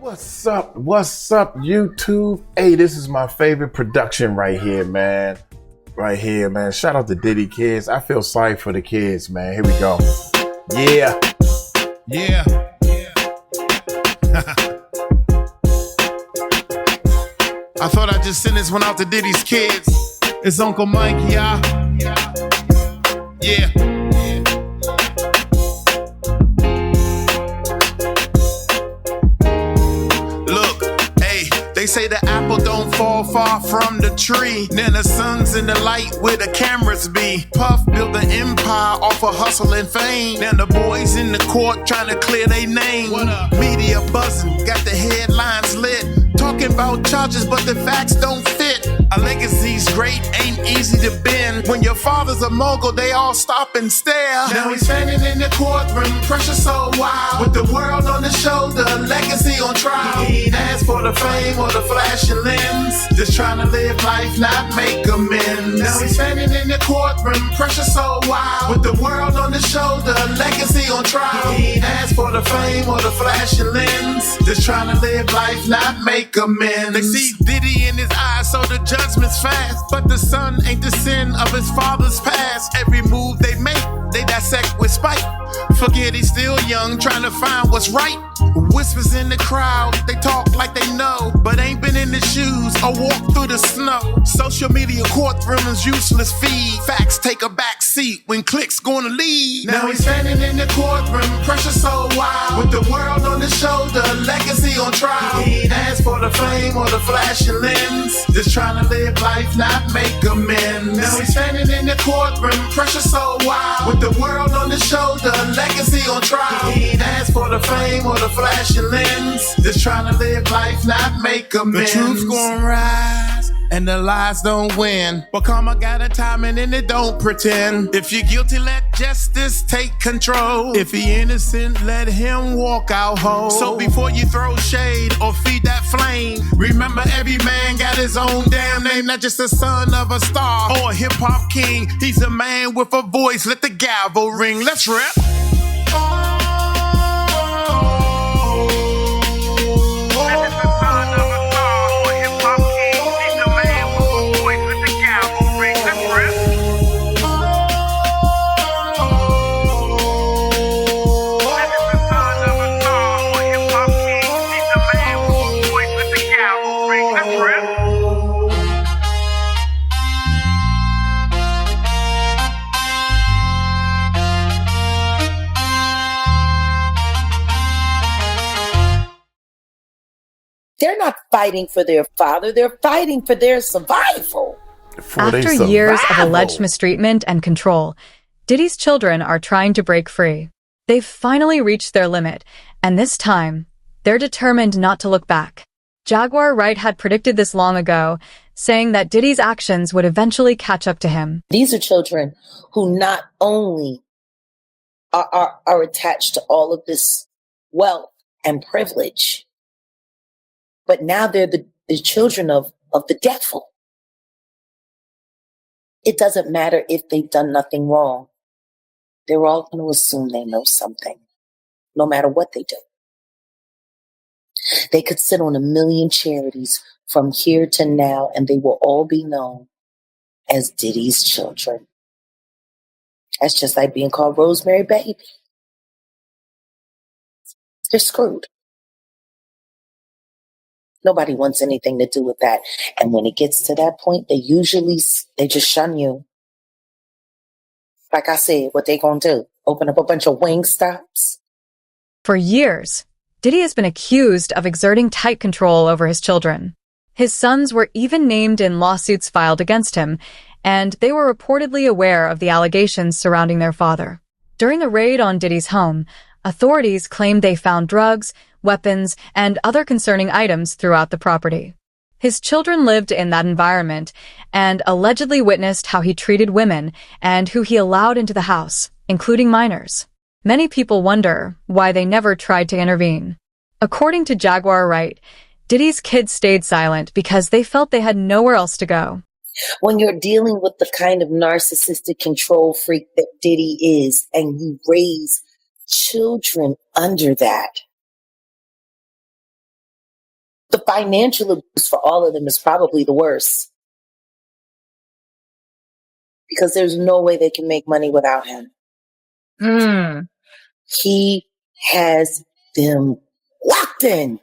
What's up? What's up, YouTube? Hey, this is my favorite production right here, man. Right here, man. Shout out to Diddy kids. I feel sorry for the kids, man. Here we go. Yeah. Yeah. I thought I'd just send this one out to Diddy's kids. It's Uncle Mike, yeah. Yeah. They say the apple don't fall far from the tree. Then the sun's in the light where the cameras be. Puff built an empire off of hustle and fame. Now the boys in the court trying to clear their name. Media buzzing, got the headlines lit. Talking about charges, but the facts don't fit. A legacy's great, ain't easy to bend. When your father's a mogul, they all stop and stare. Now he's standing in the courtroom, pressure so wild. With the world on his shoulder, legacy on trial. He ain't asked for the fame or the flashing lens. Just trying to live life, not make amends. Now he's standing in the courtroom, pressure so wild. With the world on his shoulder, legacy on trial. He ain't asked for the fame or the flashing lens. Just trying to live life, not make amends. They see Diddy in his eyes, so the judgment's fast. But the son ain't the sin of his father's past. Every move they make, they dissect with spite. Forget he's still young, trying to find what's right. Whispers in the crowd, they talk like they know, but ain't been in the shoes or walked through the snow. Social media courtroom is useless feed. Facts take a back seat when clicks gonna lead. Now he's standing in the courtroom, pressure so wild. With the world on his shoulder, legacy on trial. He ain't asked for the fame or the flashing lens. Just trying to live life, not make amends. Now he's standing in the courtroom, pressure so wild. With the world on his shoulder, legacy on trial. He ain't asked for the fame or the flashing lens. Just trying to live life, not make amends. The truth's gonna rise and the lies don't win. But karma got a timing and it don't pretend. If you're guilty, let justice take control. If he innocent, let him walk out whole. So before you throw shade or feed that flame, remember every man got his own damn name. Not just the son of a star or a hip-hop king. He's a man with a voice, let the gavel ring. Let's rap. They're not fighting for their father. They're fighting for their survival. After years of alleged mistreatment and control, Diddy's children are trying to break free. They've finally reached their limit, and this time, they're determined not to look back. Jaguar Wright had predicted this long ago, saying that Diddy's actions would eventually catch up to him. These are children who not only are attached to all of this wealth and privilege, but now they're the children of the devil. It doesn't matter if they've done nothing wrong. They're all going to assume they know something, no matter what they do. They could sit on 1 million charities from here to now, and they will all be known as Diddy's children. That's just like being called Rosemary Baby. They're screwed. Nobody wants anything to do with that. And when it gets to that point, they just shun you. Like I said, what they gonna do? Open up a bunch of wing stops? For years, Diddy has been accused of exerting tight control over his children. His sons were even named in lawsuits filed against him, and they were reportedly aware of the allegations surrounding their father. During a raid on Diddy's home, authorities claimed they found drugs, weapons, and other concerning items throughout the property. His children lived in that environment and allegedly witnessed how he treated women and who he allowed into the house, including minors. Many people wonder why they never tried to intervene. According to Jaguar Wright, Diddy's kids stayed silent because they felt they had nowhere else to go. When you're dealing with the kind of narcissistic control freak that Diddy is, and you raise children under that, The financial abuse for all of them is probably the worst. Because there's no way they can make money without him. He has them locked in.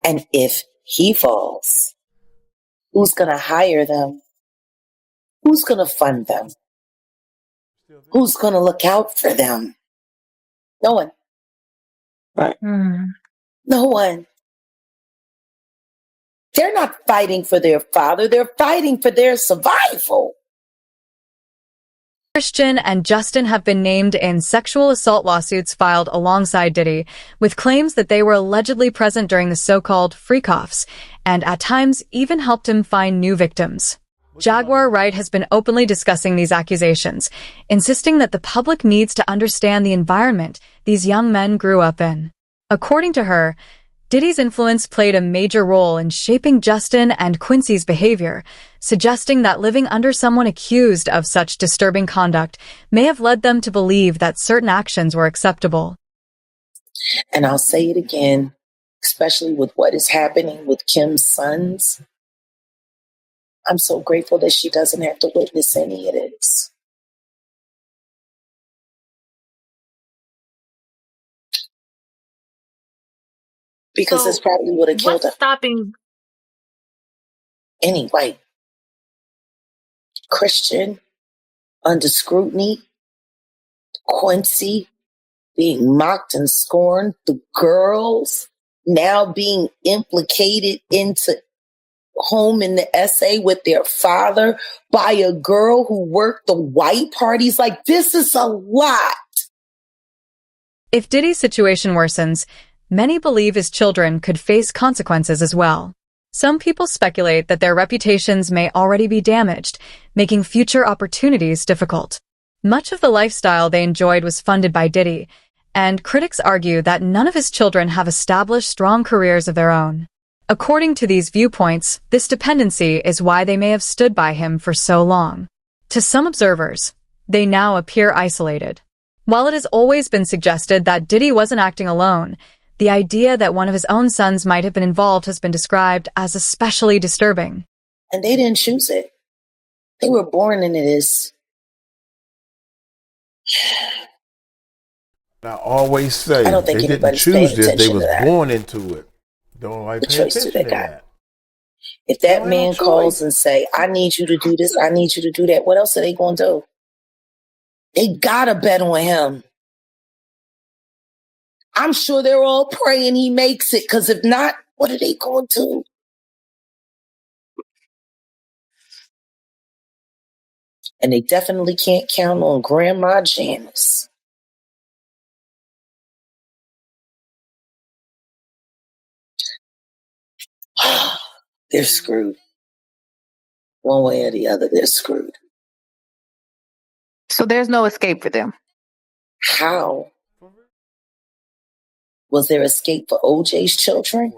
And if he falls, who's going to hire them? Who's going to fund them? Who's going to look out for them? No one. Right. No one. They're not fighting for their father. They're fighting for their survival. Christian and Justin have been named in sexual assault lawsuits filed alongside Diddy, with claims that they were allegedly present during the so-called freakoffs, and at times even helped him find new victims. Jaguar Wright has been openly discussing these accusations, insisting that the public needs to understand the environment these young men grew up in. According to her, Diddy's influence played a major role in shaping Justin and Quincy's behavior, suggesting that living under someone accused of such disturbing conduct may have led them to believe that certain actions were acceptable. And I'll say it again, especially with what is happening with Kim's sons. I'm so grateful that she doesn't have to witness any of this. Because this probably would have killed her. Stopping? Anyway, Christian, under scrutiny, Quincy being mocked and scorned, the girls now being implicated into home in the SA with their father by a girl who worked the white parties. Like, this is a lot. If Diddy's situation worsens, many believe his children could face consequences as well. Some people speculate that their reputations may already be damaged, making future opportunities difficult. Much of the lifestyle they enjoyed was funded by Diddy, and critics argue that none of his children have established strong careers of their own. According to these viewpoints, this dependency is why they may have stood by him for so long. To some observers, they now appear isolated. While it has always been suggested that Diddy wasn't acting alone, the idea that one of his own sons might have been involved has been described as especially disturbing. And they didn't choose it. They were born into this. I always say I don't think they didn't anybody's paying choose this; they attention was to that. born into it. Don't like The pay choice attention they to got. that. If that No man choice. calls and say, I need you to do this, I need you to do that, what else are they going to do? They gotta bet on him. I'm sure they're all praying he makes it, because if not, what are they going to do? And they definitely can't count on Grandma Janice. They're screwed. One way or the other, they're screwed. So there's no escape for them. How? Was there escape for OJ's children?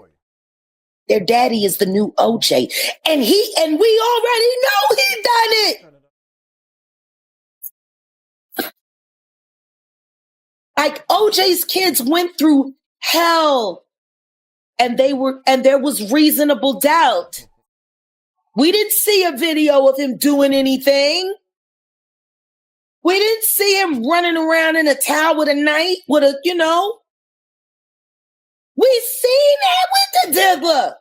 Their daddy is the new OJ. And we already know he done it. Like, OJ's kids went through hell. And there was reasonable doubt. We didn't see a video of him doing anything. We didn't see him running around in a towel with a knife, we seen that with the diddler.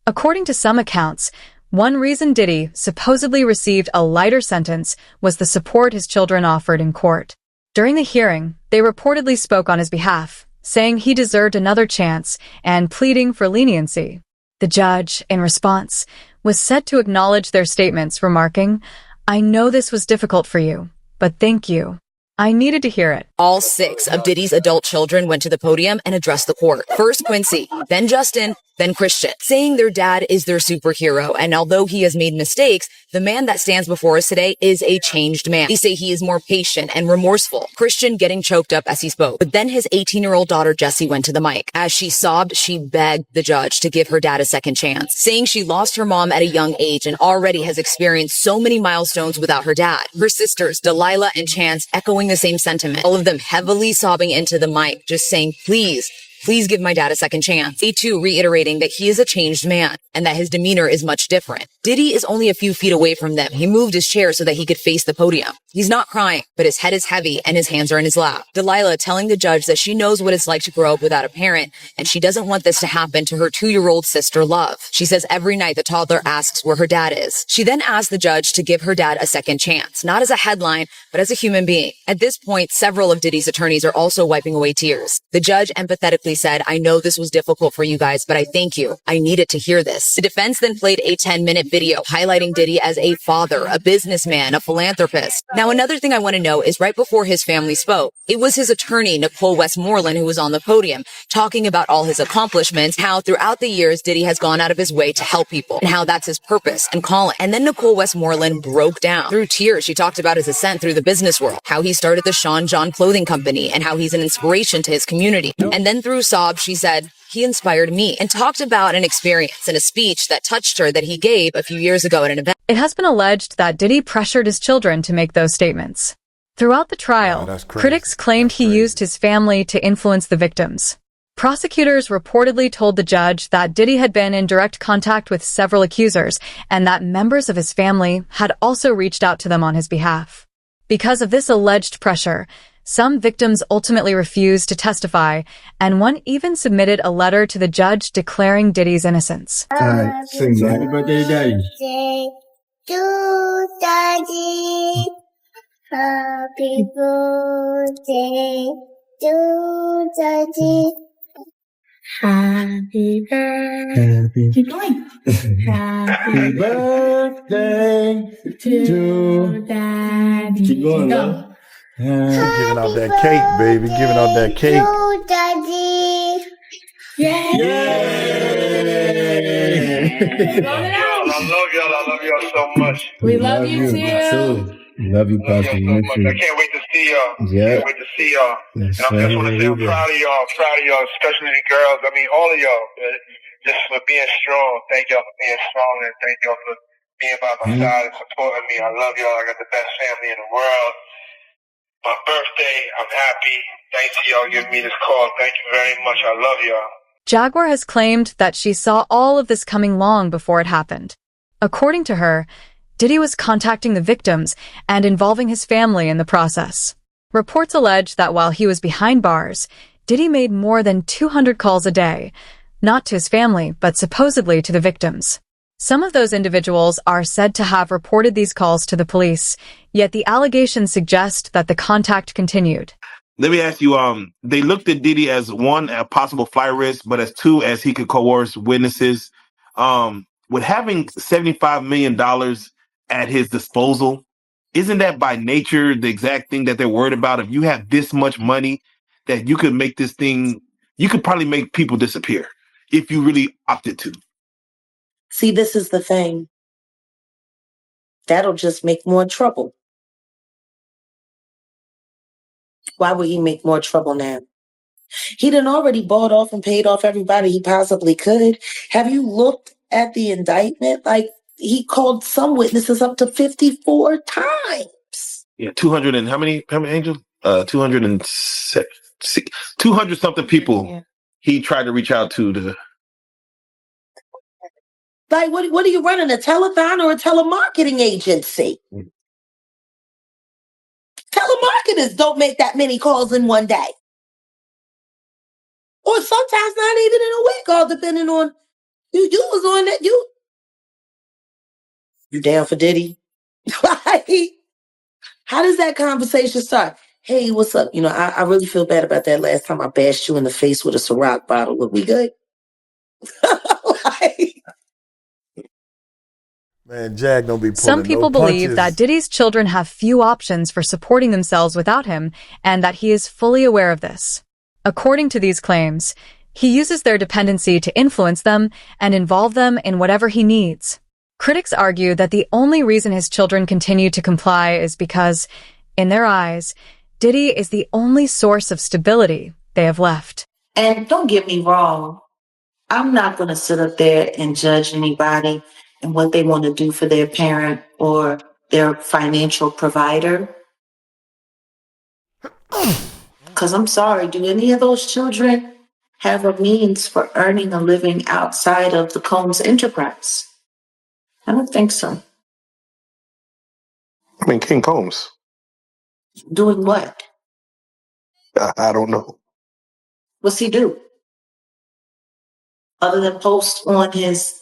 According to some accounts, one reason Diddy supposedly received a lighter sentence was the support his children offered in court. During the hearing, they reportedly spoke on his behalf, saying he deserved another chance and pleading for leniency. The judge, in response, was said to acknowledge their statements, remarking, "I know this was difficult for you, but thank you. I needed to hear it." All 6 of Diddy's adult children went to the podium and addressed the court. First Quincy, then Justin, then Christian, saying their dad is their superhero. And although he has made mistakes, the man that stands before us today is a changed man. They say he is more patient and remorseful. Christian getting choked up as he spoke. But then his 18-year-old daughter, Jessie, went to the mic. As she sobbed, she begged the judge to give her dad a second chance, saying she lost her mom at a young age and already has experienced so many milestones without her dad. Her sisters, Delilah and Chance, echoing the same sentiment. All of them heavily sobbing into the mic, just saying, please, Please give my dad a second chance. He too reiterating that he is a changed man and that his demeanor is much different. Diddy is only a few feet away from them. He moved his chair so that he could face the podium. He's not crying, but his head is heavy and his hands are in his lap. Delilah telling the judge that she knows what it's like to grow up without a parent and she doesn't want this to happen to her 2-year-old sister, Love. She says every night the toddler asks where her dad is. She then asks the judge to give her dad a second chance, not as a headline, but as a human being. At this point, several of Diddy's attorneys are also wiping away tears. The judge empathetically said, I know this was difficult for you guys, but I thank you. I needed to hear this. The defense then played a 10-minute video highlighting Diddy as a father, a businessman, a philanthropist. Now, another thing I want to know is right before his family spoke, it was his attorney, Nicole Westmoreland, who was on the podium talking about all his accomplishments, how throughout the years, Diddy has gone out of his way to help people and how that's his purpose and calling. And then Nicole Westmoreland broke down. Through tears, she talked about his ascent through the business world, how he started the Sean John clothing company and how he's an inspiration to his community. And then through sobs, she said, he inspired me, and talked about an experience in a speech that touched her that he gave a few years ago at an event. It has been alleged that Diddy pressured his children to make those statements. Throughout the trial, critics claimed he used his family to influence the victims. Prosecutors reportedly told the judge that Diddy had been in direct contact with several accusers and that members of his family had also reached out to them on his behalf. Because of this alleged pressure, some victims ultimately refused to testify, and one even submitted a letter to the judge declaring Diddy's innocence. Sing happy birthday, Daddy. To Daddy. Happy birthday to Daddy. Happy birthday. Keep going. Happy birthday to Daddy. Keep going, love. Giving out that cake, baby. Giving out that cake. To Daddy. Yay! I love y'all. I love y'all so much. We love you too. Love you, Poppy. So much. I can't wait to see y'all. Yeah. Can't wait to see y'all. Yes, and I just want to say I'm proud of y'all. Proud of y'all, especially the girls. I mean, all of y'all. Just for being strong. Thank y'all for being strong, and thank y'all for being by my side and supporting me. I love y'all. I got the best family in the world. My birthday, I'm happy. Thanks to y'all giving me this call. Thank you very much. I love y'all. Jaguar has claimed that she saw all of this coming long before it happened. According to her, Diddy was contacting the victims and involving his family in the process. Reports allege that while he was behind bars, Diddy made more than 200 calls a day, not to his family, but supposedly to the victims. Some of those individuals are said to have reported these calls to the police, yet the allegations suggest that the contact continued. Let me ask you, they looked at Diddy as one, a possible flight risk, but as two, as he could coerce witnesses. With having $75 million at his disposal, isn't that by nature the exact thing that they're worried about? If you have this much money that you could make this thing, you could probably make people disappear if you really opted to. See, this is the thing. That'll just make more trouble. Why would he make more trouble now? He done already bought off and paid off everybody he possibly could. Have you looked at the indictment? Like, he called some witnesses up to 54 times. Yeah, 200 and how many angels? 200 something people he tried to reach out to. Like, what are you running, a telethon or a telemarketing agency? Telemarketers don't make that many calls in one day. Or sometimes not even in a week, all depending on you was on that. You down for Diddy? How does that conversation start? Hey, what's up? I really feel bad about that last time I bashed you in the face with a Ciroc bottle. Look, we good? Man, Jag don't be pulling Some people believe that Diddy's children have few options for supporting themselves without him, and that he is fully aware of this. According to these claims, he uses their dependency to influence them and involve them in whatever he needs. Critics argue that the only reason his children continue to comply is because, in their eyes, Diddy is the only source of stability they have left. And don't get me wrong, I'm not going to sit up there and judge anybody and what they want to do for their parent or their financial provider. Because I'm sorry, do any of those children have a means for earning a living outside of the Combs enterprise? I don't think so. I mean, King Combs. Doing what? I don't know. What's he do? Other than post on his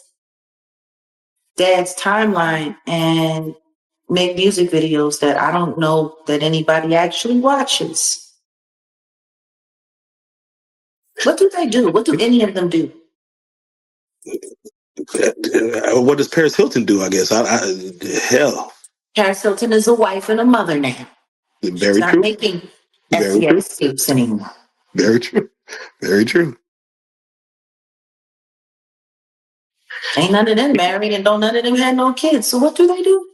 dad's timeline and make music videos that I don't know that anybody actually watches. What do they do? What do any of them do? What does Paris Hilton do, I guess? Hell. Paris Hilton is a wife and a mother now. Very She's not true. making Very SCS tapes anymore. Very true. Very true. Ain't none of them married and don't none of them had no kids. So what do they do?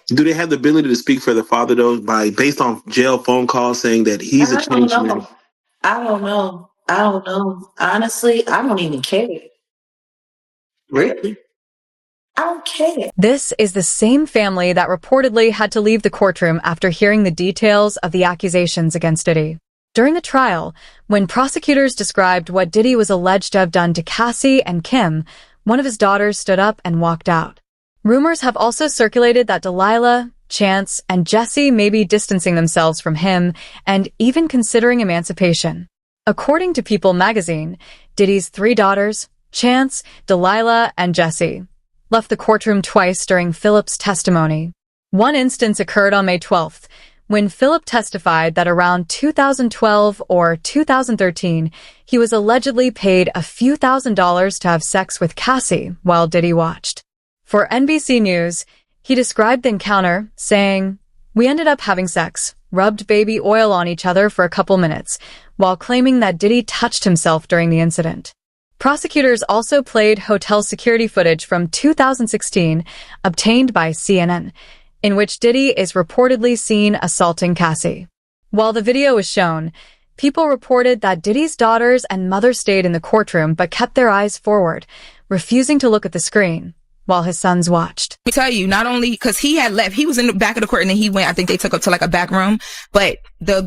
Do they have the ability to speak for the father, though, based on jail phone calls saying that he's a changed man? I don't know. Honestly, I don't even care. Really? I don't care. This is the same family that reportedly had to leave the courtroom after hearing the details of the accusations against Diddy. During the trial, when prosecutors described what Diddy was alleged to have done to Cassie and Kim, one of his daughters stood up and walked out. Rumors have also circulated that Delilah, Chance, and Jesse may be distancing themselves from him and even considering emancipation. According to People magazine, Diddy's 3 daughters, Chance, Delilah, and Jesse, left the courtroom twice during Philip's testimony. One instance occurred on May 12th, when Philip testified that around 2012 or 2013, he was allegedly paid a few $1,000s to have sex with Cassie while Diddy watched. For NBC News, he described the encounter, saying, "We ended up having sex, rubbed baby oil on each other for a couple minutes, while claiming that Diddy touched himself during the incident." Prosecutors also played hotel security footage from 2016, obtained by CNN, in which Diddy is reportedly seen assaulting Cassie. While the video was shown, people reported that Diddy's daughters and mother stayed in the courtroom but kept their eyes forward, refusing to look at the screen, while his sons watched. Let me tell you, not only because he had left, he was in the back of the court and then he went, I think they took up to like a back room, but the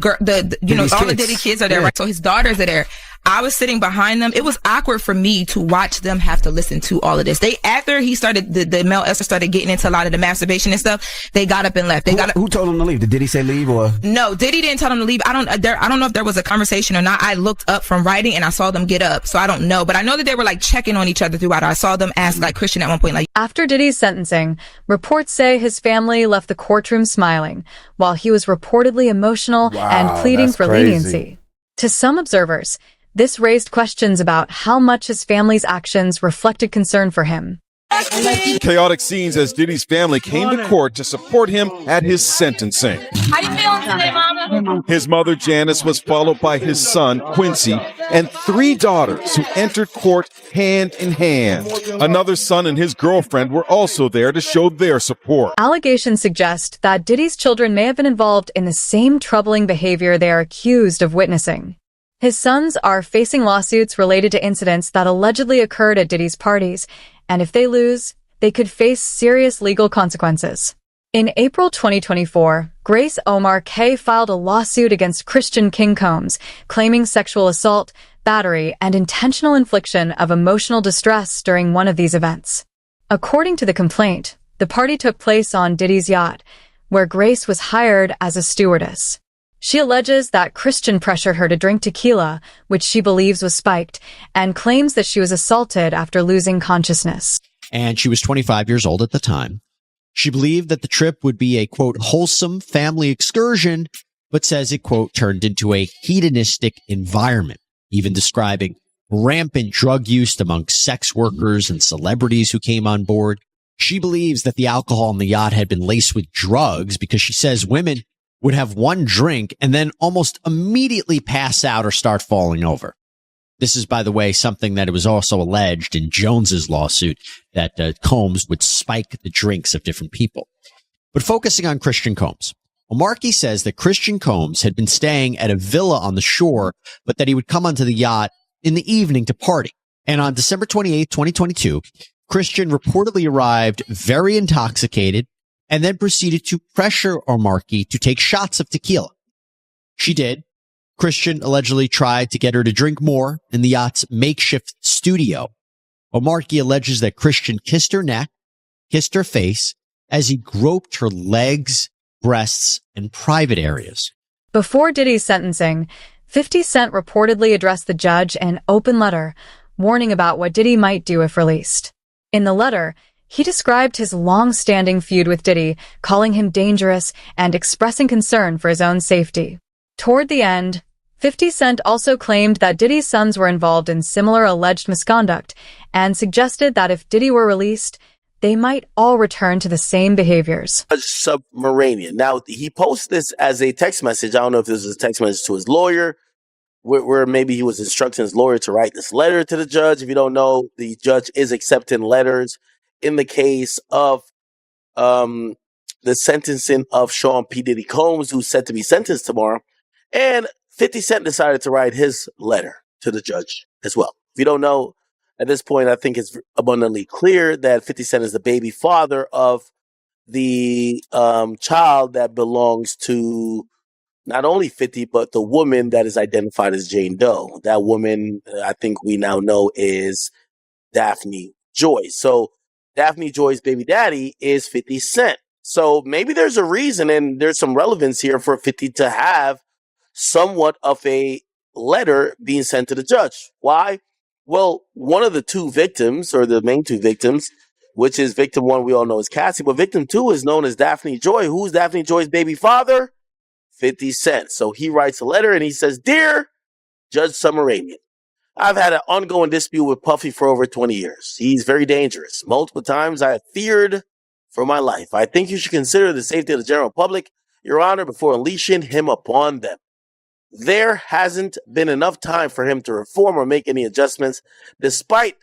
all the Diddy kids are there, right? So his daughters are there. I was sitting behind them. It was awkward for me to watch them have to listen to all of this. After he started, the male Esther started getting into a lot of the masturbation and stuff, they got up and left. Who told him to leave? Did Diddy say leave or? No, Diddy didn't tell them to leave. I don't know if there was a conversation or not. I looked up from writing and I saw them get up. So I don't know, but I know that they were like checking on each other throughout. I saw them ask like Christian at one point, like. After Diddy's sentencing, reports say his family left the courtroom smiling, while he was reportedly emotional and pleading for leniency. To some observers, this raised questions about how much his family's actions reflected concern for him. Chaotic scenes as Diddy's family came to court to support him at his sentencing. How you feeling today, Mama? His mother, Janice, was followed by his son, Quincy, and 3 daughters who entered court hand in hand. Another son and his girlfriend were also there to show their support. Allegations suggest that Diddy's children may have been involved in the same troubling behavior they are accused of witnessing. His sons are facing lawsuits related to incidents that allegedly occurred at Diddy's parties, and if they lose, they could face serious legal consequences. In April 2024, Grace Omar K. filed a lawsuit against Christian King Combs, claiming sexual assault, battery, and intentional infliction of emotional distress during one of these events. According to the complaint, the party took place on Diddy's yacht, where Grace was hired as a stewardess. She alleges that Christian pressured her to drink tequila, which she believes was spiked, and claims that she was assaulted after losing consciousness. And she was 25 years old at the time. She believed that the trip would be a, quote, wholesome family excursion, but says it, quote, turned into a hedonistic environment, even describing rampant drug use among sex workers and celebrities who came on board. She believes that the alcohol on the yacht had been laced with drugs because she says women would have one drink and then almost immediately pass out or start falling over. This is, by the way, something that it was also alleged in Jones's lawsuit that Combs would spike the drinks of different people. But focusing on Christian Combs, Markey says that Christian Combs had been staying at a villa on the shore, but that he would come onto the yacht in the evening to party. And on December 28, 2022, Christian reportedly arrived very intoxicated and then proceeded to pressure Markey to take shots of tequila. She did, Christian allegedly tried to get her to drink more in the yacht's makeshift studio. Omarkey alleges that Christian kissed her neck, kissed her face, as he groped her legs, breasts, and private areas. Before Diddy's sentencing, 50 Cent reportedly addressed the judge in an open letter, warning about what Diddy might do if released. In the letter, he described his long-standing feud with Diddy, calling him dangerous and expressing concern for his own safety. Toward the end, 50 Cent also claimed that Diddy's sons were involved in similar alleged misconduct and suggested that if Diddy were released, they might all return to the same behaviors. Submarinian. Now, he posted this as a text message. I don't know if this was a text message to his lawyer, where maybe he was instructing his lawyer to write this letter to the judge. If you don't know, the judge is accepting letters in the case of the sentencing of Sean P. Diddy Combs, who's set to be sentenced tomorrow. And 50 Cent decided to write his letter to the judge as well. If you don't know, at this point, I think it's abundantly clear that 50 Cent is the baby father of the child that belongs to not only 50, but the woman that is identified as Jane Doe. That woman, I think we now know, is Daphne Joy. So Daphne Joy's baby daddy is 50 Cent. So maybe there's a reason and there's some relevance here for 50 to have somewhat of a letter being sent to the judge. Why? Well, one of the two victims, or the main two victims, which is victim one, we all know is Cassie, but victim two is known as Daphne Joy. Who's Daphne Joy's baby father? 50 Cent. So he writes a letter and he says, "Dear Judge Submarinian, I've had an ongoing dispute with Puffy for over 20 years. He's very dangerous. Multiple times I have feared for my life. I think you should consider the safety of the general public, Your Honor, before unleashing him upon them. There hasn't been enough time for him to reform or make any adjustments, despite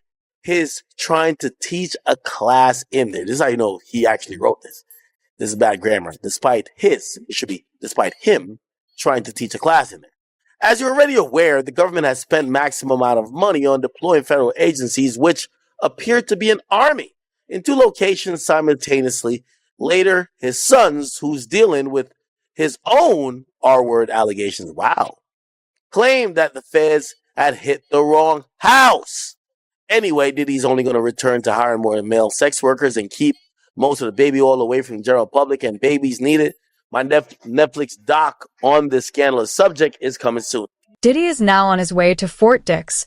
his trying to teach a class in there." This is how you know he actually wrote this. This is bad grammar. It should be despite him trying to teach a class in there. As you're already aware, the government has spent maximum amount of money on deploying federal agencies, which appear to be an army, in two locations simultaneously. Later, his sons, who's dealing with his own R-word allegations, claimed that the feds had hit the wrong house. Anyway, Diddy's only going to return to hiring more male sex workers and keep most of the baby oil away from the general public, and babies needed. My Netflix doc on this scandalous subject is coming soon. Diddy is now on his way to Fort Dix,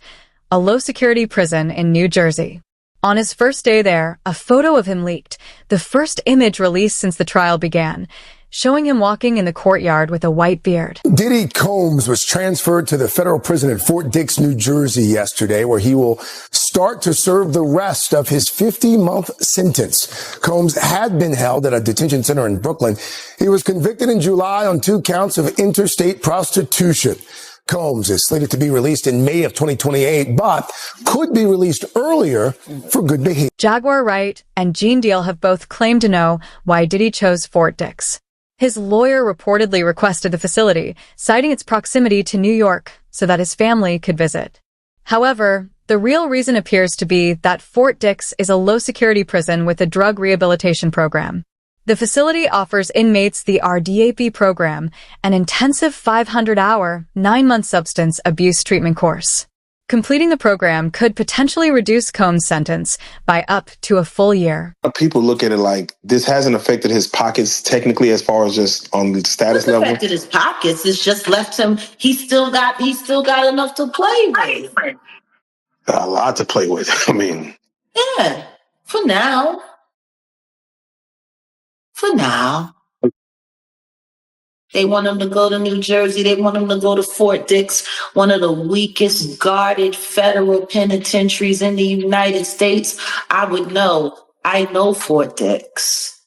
a low-security prison in New Jersey. On his first day there, a photo of him leaked, the first image released since the trial began, showing him walking in the courtyard with a white beard. Diddy Combs was transferred to the federal prison in Fort Dix, New Jersey yesterday, where he will start to serve the rest of his 50-month sentence. Combs had been held at a detention center in Brooklyn. He was convicted in July on 2 counts of interstate prostitution. Combs is slated to be released in May of 2028, but could be released earlier for good behavior. Jaguar Wright and Gene Deal have both claimed to know why Diddy chose Fort Dix. His lawyer reportedly requested the facility, citing its proximity to New York so that his family could visit. However, the real reason appears to be that Fort Dix is a low-security prison with a drug rehabilitation program. The facility offers inmates the RDAP program, an intensive 500-hour, 9-month substance abuse treatment course. Completing the program could potentially reduce Combs' sentence by up to a full year. People look at it like this hasn't affected his pockets technically as far as just on the status level. It's affected his pockets. It's just left him. He's still got enough to play with. A lot to play with. I mean. Yeah, for now. They want him to go to New Jersey. They want him to go to Fort Dix, one of the weakest guarded federal penitentiaries in the United States. I know Fort Dix.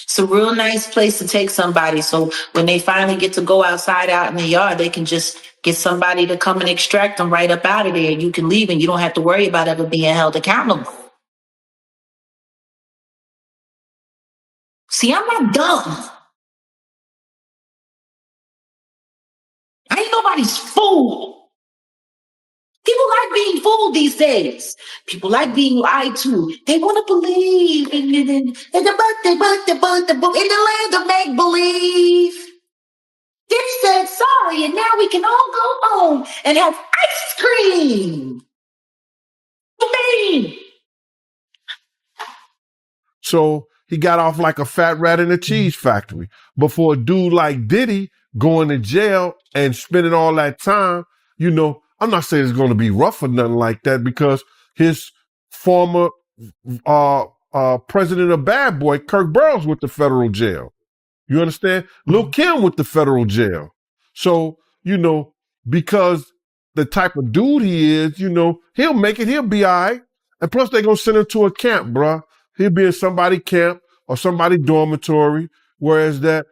It's a real nice place to take somebody. So when they finally get to go outside out in the yard, they can just get somebody to come and extract them right up out of there. You can leave and you don't have to worry about ever being held accountable. See, I'm not dumb. I ain't nobody's fool. People like being fooled these days. People like being lied to. They want to believe in the land of make-believe. Get said sorry, and now we can all go home and have ice cream. Me. So he got off like a fat rat in a cheese factory. But for a dude like Diddy going to jail and spending all that time, you know, I'm not saying it's going to be rough or nothing like that, because his former president of Bad Boy, Kirk Burrows, with the federal jail. You understand? Lil' Kim with the federal jail. So, you know, because the type of dude he is, you know, he'll make it. He'll be all right. And plus, they're going to send him to a camp, bruh. He'll be in somebody camp or somebody dormitory, whereas that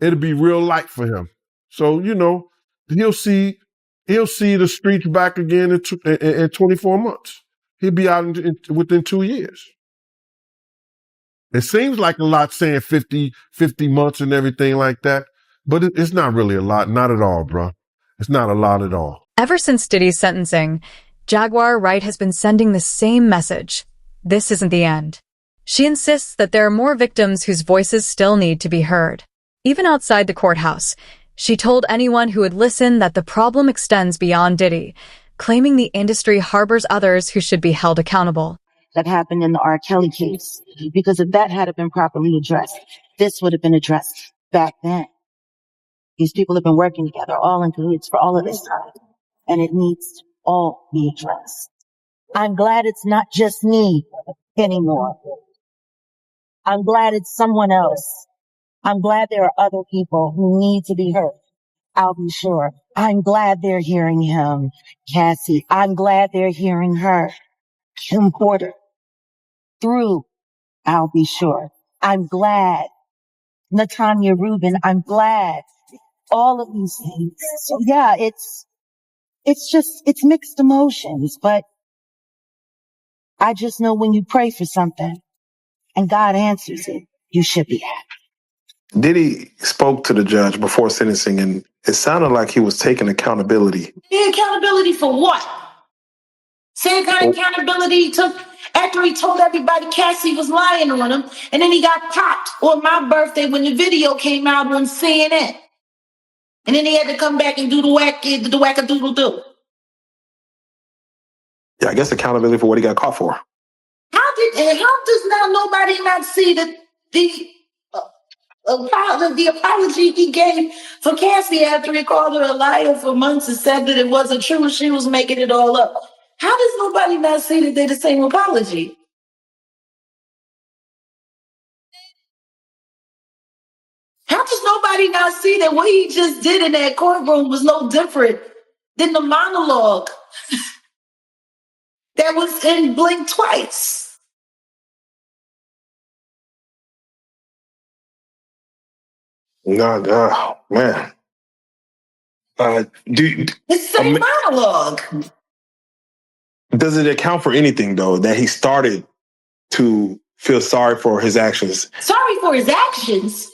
it'll be real light for him. So, you know, he'll see the streets back again in 24 months. He'll be out within 2 years. It seems like a lot saying 50 months and everything like that, but it's not really a lot. Not at all, bro. It's not a lot at all. Ever since Diddy's sentencing, Jaguar Wright has been sending the same message. This isn't the end. She insists that there are more victims whose voices still need to be heard. Even outside the courthouse, she told anyone who would listen that the problem extends beyond Diddy, claiming the industry harbors others who should be held accountable. That happened in the R. Kelly case, because if that had been properly addressed, this would have been addressed back then. These people have been working together, all in cahoots for all of this time, and it needs to all be addressed. I'm glad it's not just me anymore. I'm glad it's someone else. I'm glad there are other people who need to be heard. I'll be sure. I'm glad they're hearing him, Cassie. I'm glad they're hearing her, Kim Porter. Through, I'll be sure. I'm glad. Natanya Rubin, I'm glad. All of these things. So yeah, it's mixed emotions, but I just know when you pray for something and God answers it, you should be happy. Diddy spoke to the judge before sentencing, and it sounded like he was taking accountability. Yeah, accountability for what? Same kind of accountability he took after he told everybody Cassie was lying on him, and then he got popped on my birthday when the video came out on CNN. And then he had to come back and do the whack-a-doodle-doo. Yeah, I guess accountability for what he got caught for. How does now nobody not see that the apology he gave for Cassie after he called her a liar for months and said that it wasn't true, she was making it all up? How does nobody not see that they're the same apology? How does nobody not see that what he just did in that courtroom was no different than the monologue that was in Blink Twice? No, man. It's the same monologue. Does it account for anything, though, that he started to feel sorry for his actions? Sorry for his actions?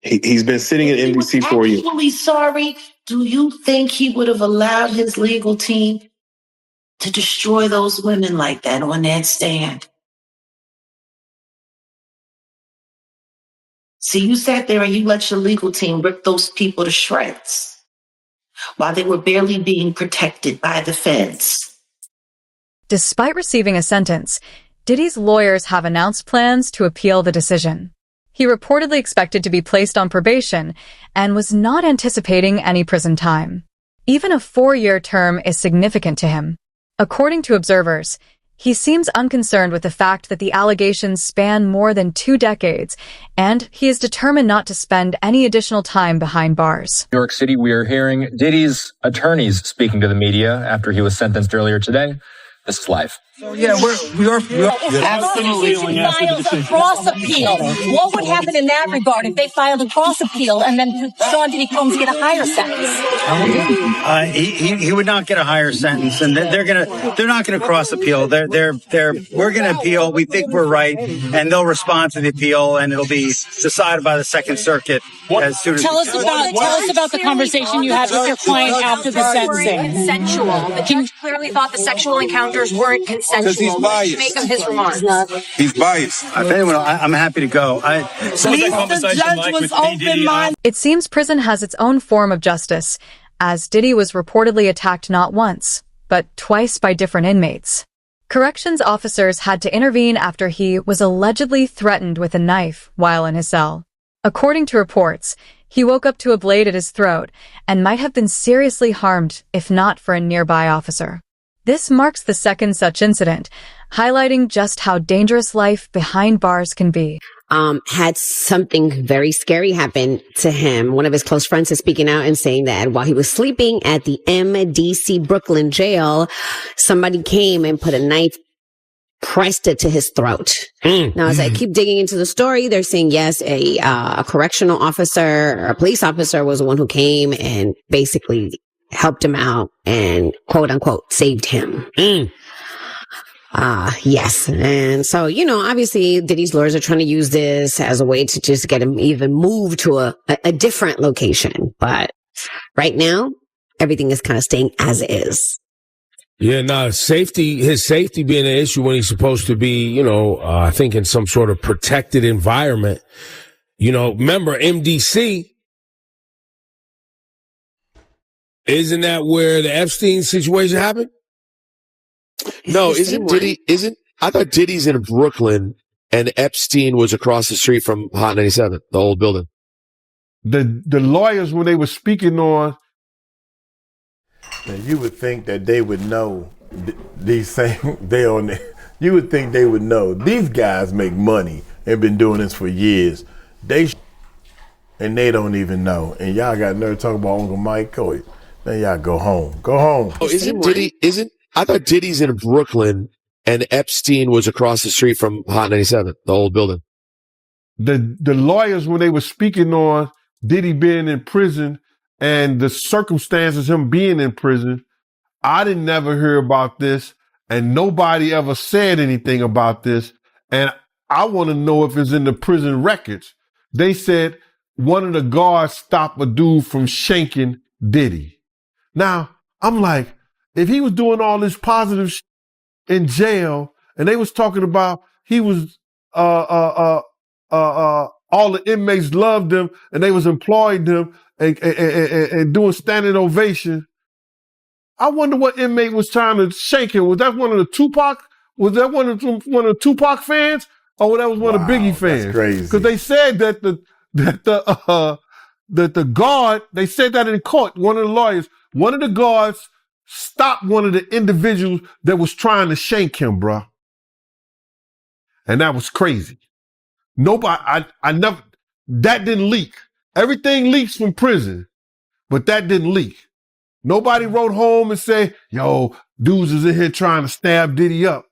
He's been sitting in NBC for years. Actually sorry? Do you think he would have allowed his legal team to destroy those women like that on that stand? See, you sat there and you let your legal team rip those people to shreds while they were barely being protected by the feds. Despite receiving a sentence, Diddy's lawyers have announced plans to appeal the decision. He reportedly expected to be placed on probation and was not anticipating any prison time. Even a 4-year term is significant to him. According to observers, he seems unconcerned with the fact that the allegations span more than 2 decades, and he is determined not to spend any additional time behind bars. New York City, we are hearing Diddy's attorneys speaking to the media after he was sentenced earlier today. This is live. Yeah, we are absolutely filed a cross appeal. What would happen in that regard if they filed a cross appeal and then Sean Diddy Combs get a higher sentence? He would not get a higher sentence, and they're not gonna cross appeal. We're gonna appeal. We think we're right, and they'll respond to the appeal, and it'll be decided by the Second Circuit as soon as. Tell us about the conversation you had with your client after the sentencing. Consensual. The judge clearly thought the sexual encounters weren't consensual. consensual. What did you make of his remarks? He's biased. I tell you what, I'm happy to go. It seems prison has its own form of justice, as Diddy was reportedly attacked not once, but twice by different inmates. Corrections officers had to intervene after he was allegedly threatened with a knife while in his cell. According to reports, he woke up to a blade at his throat and might have been seriously harmed if not for a nearby officer. This marks the second such incident, highlighting just how dangerous life behind bars can be. Had something very scary happen to him. One of his close friends is speaking out and saying that while he was sleeping at the MDC Brooklyn jail, somebody came and put a knife, pressed it to his throat. Now, as I keep digging into the story, they're saying, yes, a correctional officer or a police officer was the one who came and basically helped him out and quote unquote saved him. Yes. And so, obviously Diddy's lawyers are trying to use this as a way to just get him even moved to a different location. But right now, everything is kind of staying as is. Yeah, no, his safety being an issue when he's supposed to be, I think in some sort of protected environment. Remember MDC? Isn't that where the Epstein situation happened? No, I thought Diddy's in Brooklyn and Epstein was across the street from Hot 97, the old building. The lawyers, when they were speaking on, you would think that they would know these same, you would think they would know. These guys make money and been doing this for years. And they don't even know. And y'all got nerve talking about Uncle Mike. Then y'all go home. Go home. Oh, I thought Diddy's in Brooklyn and Epstein was across the street from Hot 97, the old building. The lawyers, when they were speaking on Diddy being in prison and the circumstances of him being in prison, I didn't never hear about this and nobody ever said anything about this. And I want to know if it's in the prison records. They said one of the guards stopped a dude from shanking Diddy. Now, I'm like, if he was doing all this positive shit in jail and they was talking about he was, all the inmates loved him and they was employing him and doing standing ovation. I wonder what inmate was trying to shake him. Was that one of the Tupac? Was that one of the Tupac fans? Or that was one of Biggie fans? That's crazy. Because they said that the guard, they said that in court, one of the lawyers, one of the guards stopped one of the individuals that was trying to shank him, bruh. And that was crazy. Nobody, that didn't leak. Everything leaks from prison, but that didn't leak. Nobody wrote home and said, yo, dudes is in here trying to stab Diddy up.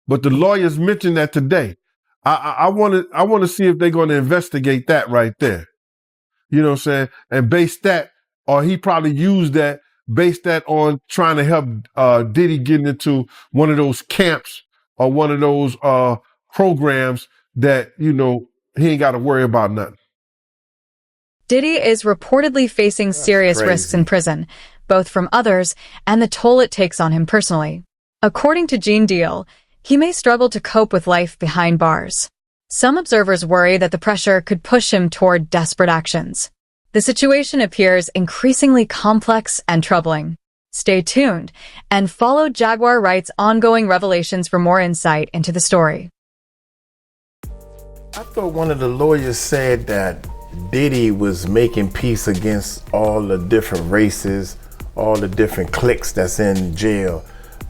But the lawyers mentioned that today. I want to see if they're going to investigate that right there. You know what I'm saying? And base that, or he probably used that, base that on trying to help Diddy get into one of those camps or one of those programs that, he ain't got to worry about nothing. Diddy is reportedly facing serious risks in prison, both from others and the toll it takes on him personally. According to Gene Deal, he may struggle to cope with life behind bars. Some observers worry that the pressure could push him toward desperate actions. The situation appears increasingly complex and troubling. Stay tuned and follow Jaguar Wright's ongoing revelations for more insight into the story. I thought one of the lawyers said that Diddy was making peace against all the different races, all the different cliques that's in jail,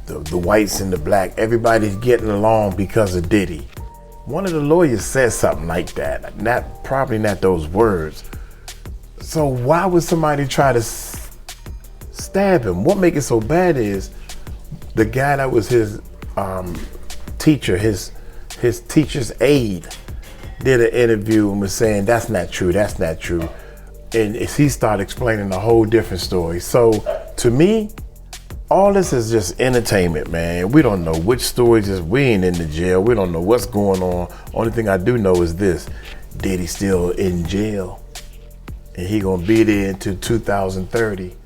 the whites and the black. Everybody's getting along because of Diddy. One of the lawyers said something like that. Probably not those words. So why would somebody try to stab him? What makes it so bad is the guy that was his teacher, his teacher's aide, did an interview and was saying, that's not true. And he started explaining a whole different story. So to me, all this is just entertainment, man. We don't know which stories is we ain't in the jail. We don't know what's going on. Only thing I do know is this: Diddy's still in jail. And he gonna be there until 2030.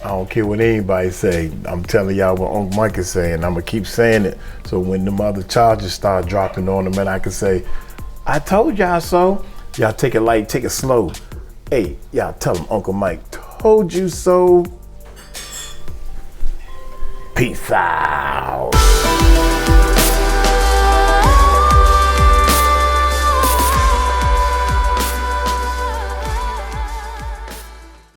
I don't care what anybody say. I'm telling y'all what Uncle Mike is saying. I'm gonna keep saying it. So when the other charges start dropping on them, and I can say, I told y'all so. Y'all take it light, take it slow. Hey, y'all tell them Uncle Mike told you so. Peace out.